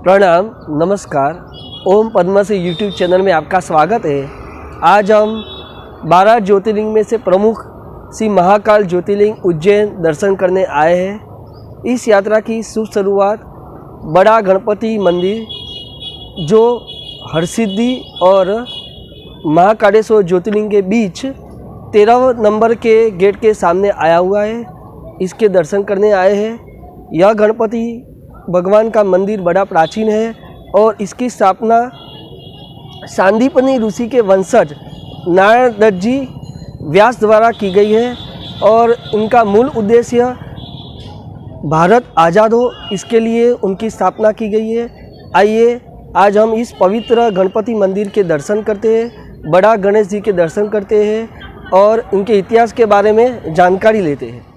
प्रणाम, नमस्कार। ओम पद्मा से यूट्यूब चैनल में आपका स्वागत है। आज हम 12 ज्योतिर्लिंग में से प्रमुख श्री महाकाल ज्योतिर्लिंग उज्जैन दर्शन करने आए हैं। इस यात्रा की शुभ शुरुआत बड़ा गणपति मंदिर जो हरसिद्धि और महाकालेश्वर ज्योतिर्लिंग के बीच 13 नंबर के गेट के सामने आया हुआ है, इसके दर्शन करने आए हैं। यह गणपति भगवान का मंदिर बड़ा प्राचीन है और इसकी स्थापना सांदीपनी ऋषि के वंशज नारायण दत्त जी व्यास द्वारा की गई है और इनका मूल उद्देश्य भारत आज़ाद हो, इसके लिए उनकी स्थापना की गई है। आइए आज हम इस पवित्र गणपति मंदिर के दर्शन करते हैं, बड़ा गणेश जी के दर्शन करते हैं और इनके इतिहास के बारे में जानकारी लेते हैं।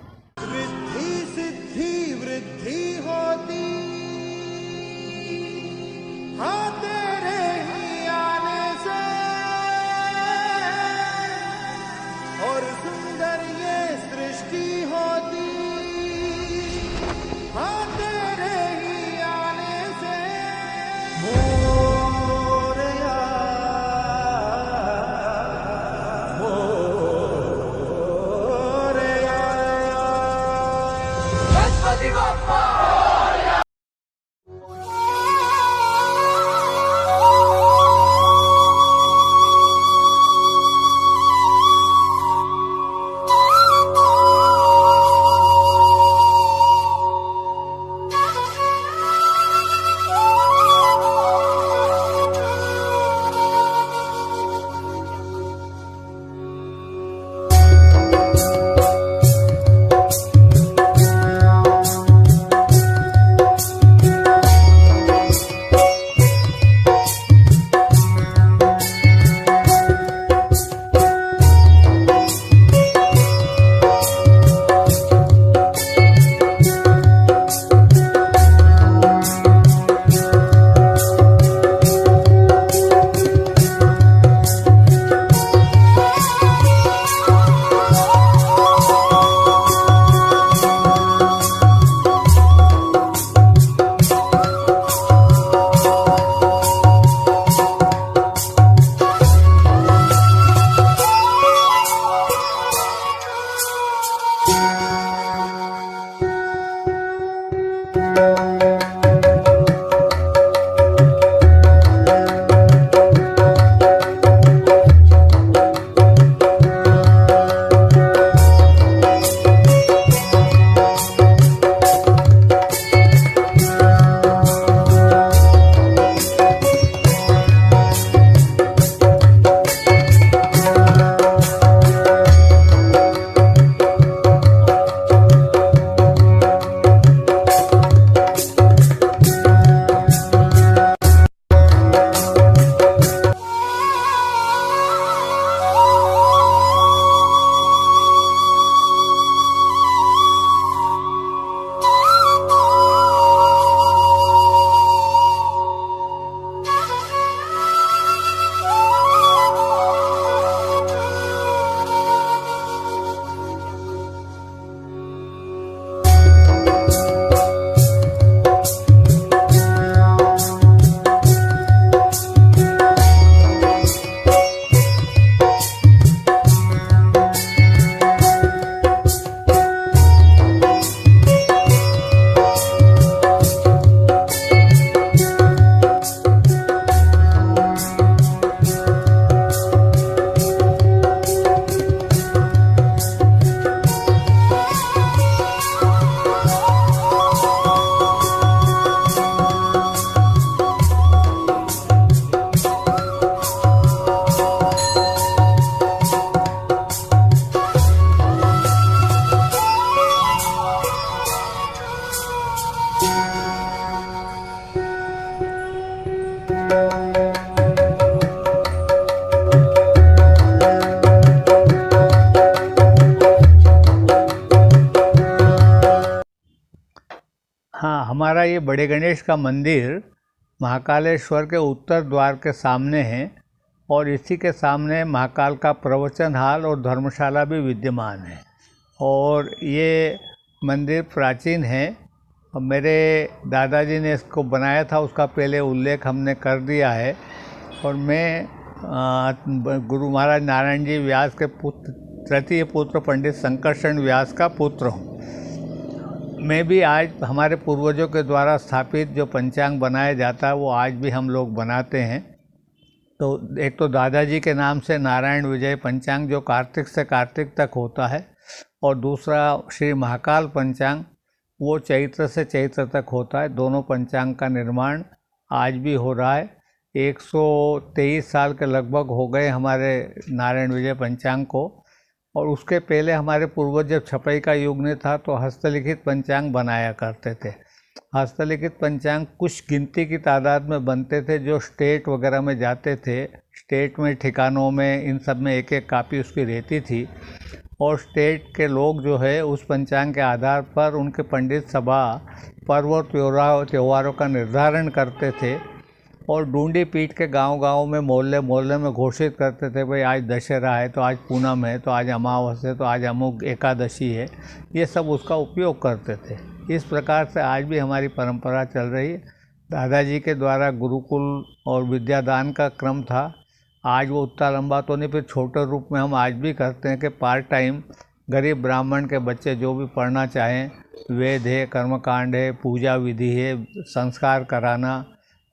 हाँ, हमारा ये बड़े गणेश का मंदिर महाकालेश्वर के उत्तर द्वार के सामने है और इसी के सामने महाकाल का प्रवचन हॉल और धर्मशाला भी विद्यमान है। और ये मंदिर प्राचीन है और मेरे दादाजी ने इसको बनाया था, उसका पहले उल्लेख हमने कर दिया है। और मैं गुरु महाराज नारायण जी व्यास के पुत्र, तृतीय पुत्र पंडित शंकरशरण व्यास का पुत्र हूँ। मैं भी आज हमारे पूर्वजों के द्वारा स्थापित जो पंचांग बनाया जाता है वो आज भी हम लोग बनाते हैं। तो एक तो दादाजी के नाम से नारायण विजय पंचांग जो कार्तिक से कार्तिक तक होता है, और दूसरा श्री महाकाल पंचांग वो चैत्र से चैत्र तक होता है। दोनों पंचांग का निर्माण आज भी हो रहा है। 123 साल के लगभग हो गए हमारे नारायण विजय पंचांग को। और उसके पहले हमारे पूर्वज जब छपाई का युग नहीं था तो हस्तलिखित पंचांग बनाया करते थे। हस्तलिखित पंचांग कुछ गिनती की तादाद में बनते थे जो स्टेट वगैरह में जाते थे। स्टेट में, ठिकानों में, इन सब में एक एक कापी उसकी रहती थी। और स्टेट के लोग जो है उस पंचांग के आधार पर उनके पंडित सभा पर्व और त्योहारों का निर्धारण करते थे। और ढूंढी पीट के गांव-गांव में, मोहल्ले मोहल्ले में घोषित करते थे, भाई आज दशहरा है, तो आज पूनम है, तो आज अमावस है, तो आज अमुक एकादशी है। ये सब उसका उपयोग करते थे। इस प्रकार से आज भी हमारी परंपरा चल रही है। दादाजी के द्वारा गुरुकुल और विद्यादान का क्रम था। आज वो उतना लंबा तो नहीं, फिर छोटे रूप में हम आज भी करते हैं कि पार्ट टाइम गरीब ब्राह्मण के बच्चे जो भी पढ़ना चाहें, वेद है, कर्मकांड है, पूजा विधि है, संस्कार कराना,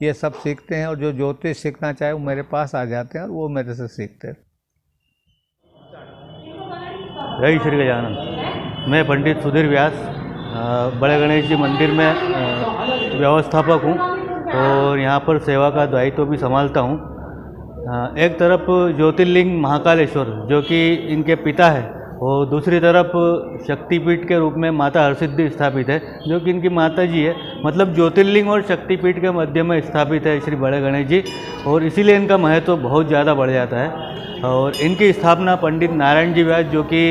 ये सब सीखते हैं। और जो ज्योतिष सीखना चाहे वो मेरे पास आ जाते हैं और वो मेरे से सीखते हैं। जय श्री गजानन। मैं पंडित सुधीर व्यास बड़े गणेश जी मंदिर में व्यवस्थापक हूँ और यहाँ पर सेवा का दायित्व भी संभालता हूँ। एक तरफ ज्योतिर्लिंग महाकालेश्वर जो कि इनके पिता है, और दूसरी तरफ शक्तिपीठ के रूप में माता हरसिद्धि स्थापित है जो कि इनकी माता जी है। मतलब ज्योतिर्लिंग और शक्तिपीठ के मध्य में स्थापित है श्री बड़े गणेश जी, और इसीलिए इनका महत्व बहुत ज़्यादा बढ़ जाता है। और इनकी स्थापना पंडित नारायण जी व्यास जो कि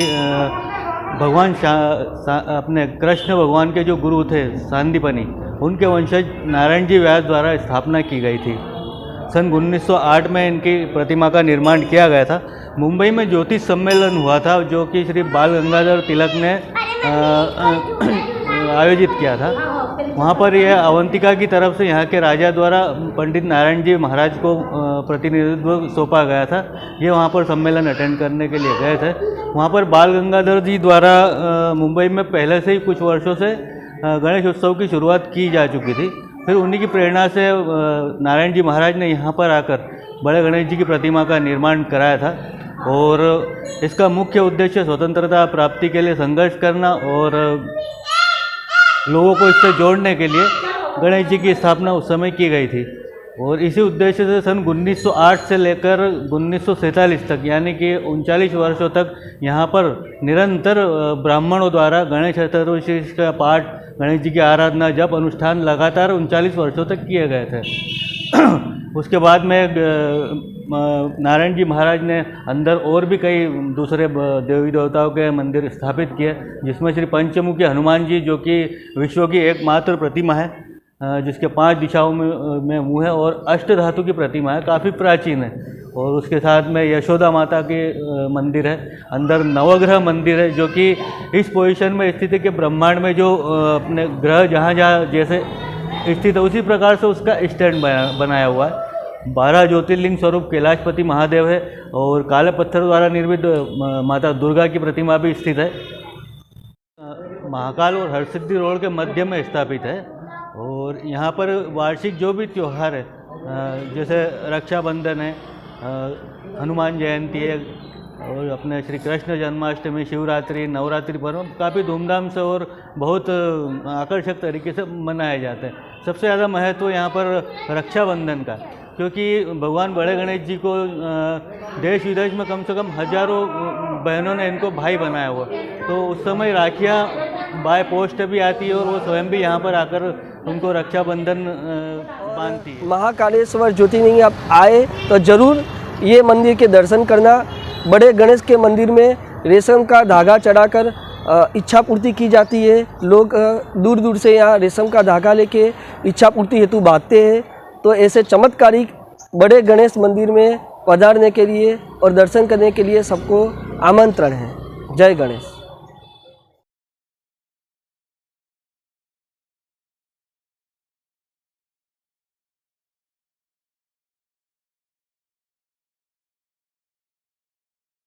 भगवान अपने कृष्ण भगवान के जो गुरु थे सांदीपनी, उनके वंशज नारायण जी व्यास द्वारा स्थापना की गई थी। सन 1908 में इनकी प्रतिमा का निर्माण किया गया था। मुंबई में ज्योतिष सम्मेलन हुआ था जो कि श्री बाल गंगाधर तिलक ने आयोजित किया था। वहाँ पर यह अवंतिका की तरफ से यहाँ के राजा द्वारा पंडित नारायण जी महाराज को प्रतिनिधित्व सौंपा गया था। ये वहाँ पर सम्मेलन अटेंड करने के लिए गए थे। वहाँ पर बाल गंगाधर जी द्वारा मुंबई में पहले से ही कुछ वर्षों से गणेश उत्सव की शुरुआत की जा चुकी थी। फिर उन्हीं की प्रेरणा से नारायण जी महाराज ने यहाँ पर आकर बड़े गणेश जी की प्रतिमा का निर्माण कराया था। और इसका मुख्य उद्देश्य स्वतंत्रता प्राप्ति के लिए संघर्ष करना और लोगों को इससे जोड़ने के लिए गणेश जी की स्थापना उस समय की गई थी। और इसी उद्देश्य से सन 1908 से लेकर 1947 तक, यानी कि 39 वर्षों तक यहाँ पर निरंतर ब्राह्मणों द्वारा गणेश चतुर्थी का पाठ, गणेश जी की आराधना, जप अनुष्ठान लगातार 39 वर्षों तक किए गए थे। उसके बाद में नारायण जी महाराज ने अंदर और भी कई दूसरे देवी देवताओं के मंदिर स्थापित किए, जिसमें श्री पंचमुखी हनुमान जी जो कि विश्व की एकमात्र प्रतिमा है, जिसके 5 दिशाओं में मुँह है, और अष्ट धातु की प्रतिमा है, काफ़ी प्राचीन है। और उसके साथ में यशोदा माता के मंदिर है। अंदर नवग्रह मंदिर है जो कि इस पोजीशन में स्थित है कि ब्रह्मांड में जो अपने ग्रह जहाँ जहाँ जैसे स्थित है उसी प्रकार से उसका स्टैंड बनाया हुआ है। 12 ज्योतिर्लिंग स्वरूप कैलाशपति महादेव है, और काले पत्थर द्वारा निर्मित माता दुर्गा की प्रतिमा भी स्थित है। महाकाल और हरसिद्धि रोड के मध्य में स्थापित है। और यहाँ पर वार्षिक जो भी त्यौहार है, जैसे रक्षाबंधन है, हनुमान जयंती है, और अपने श्री कृष्ण जन्माष्टमी, शिवरात्रि, नवरात्रि पर्व काफ़ी धूमधाम से और बहुत आकर्षक तरीके से मनाए जाते हैं। सबसे ज़्यादा महत्व यहाँ पर रक्षाबंधन का, क्योंकि भगवान बड़े गणेश जी को देश विदेश में कम से कम हजारों बहनों ने इनको भाई बनाया हुआ, तो उस समय राखियाँ बाय पोस्ट भी आती है और वो स्वयं भी यहाँ पर आकर उनको रक्षाबंधन बांधती है। महाकालेश्वर ज्योतिर्लिंग आप आए तो ज़रूर ये मंदिर के दर्शन करना। बड़े गणेश के मंदिर में रेशम का धागा चढ़ाकर इच्छा पूर्ति की जाती है। लोग दूर दूर से यहाँ रेशम का धागा लेके इच्छा पूर्ति हेतु बांधते हैं। तो ऐसे चमत्कारिक बड़े गणेश मंदिर में पधारने के लिए और दर्शन करने के लिए सबको आमंत्रण है। जय गणेश।